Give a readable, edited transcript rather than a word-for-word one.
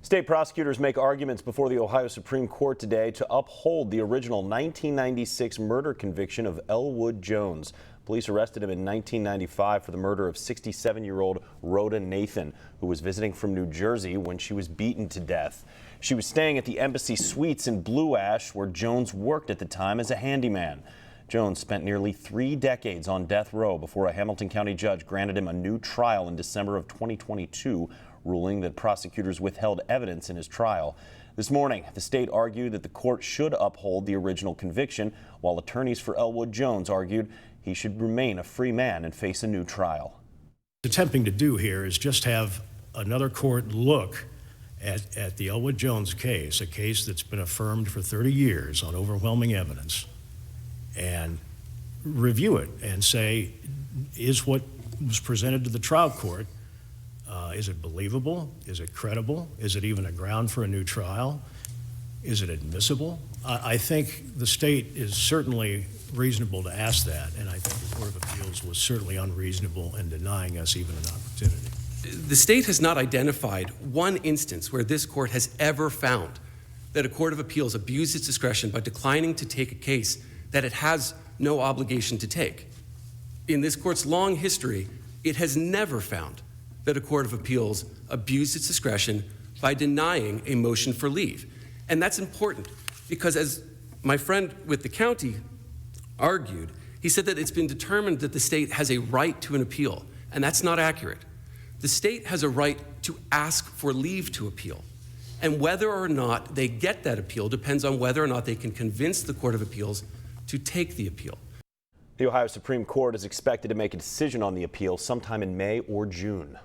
State prosecutors make arguments before the Ohio Supreme Court today to uphold the original 1996 murder conviction of Elwood Jones. Police arrested him in 1995 for the murder of 67-year-old Rhoda Nathan, who was visiting from New Jersey when she was beaten to death. She was staying at the Embassy Suites in Blue Ash, where Jones worked at the time as a handyman. Jones spent nearly 3 decades on death row before a Hamilton County judge granted him a new trial in December of 2022, ruling that prosecutors withheld evidence in his trial. This morning, the state argued that the court should uphold the original conviction, while attorneys for Elwood Jones argued he should remain a free man and face a new trial. Attempting to do here is just have another court look at the Elwood Jones case, a case that's been affirmed for 30 years on overwhelming evidence, and review it and say, is what was presented to the trial court, is it believable? Is it credible? Is it even a ground for a new trial? Is it admissible? I think the state is certainly reasonable to ask that, and I think the Court of Appeals was certainly unreasonable in denying us even an opportunity. The state has not identified one instance where this court has ever found that a Court of Appeals abused its discretion by declining to take a case that it has no obligation to take. In this court's long history, it has never found that a Court of Appeals abused its discretion by denying a motion for leave. And that's important because, as my friend with the county argued, he said that it's been determined that the state has a right to an appeal, and that's not accurate. The state has a right to ask for leave to appeal, and whether or not they get that appeal depends on whether or not they can convince the Court of Appeals to take the appeal. The Ohio Supreme Court is expected to make a decision on the appeal sometime in May or June.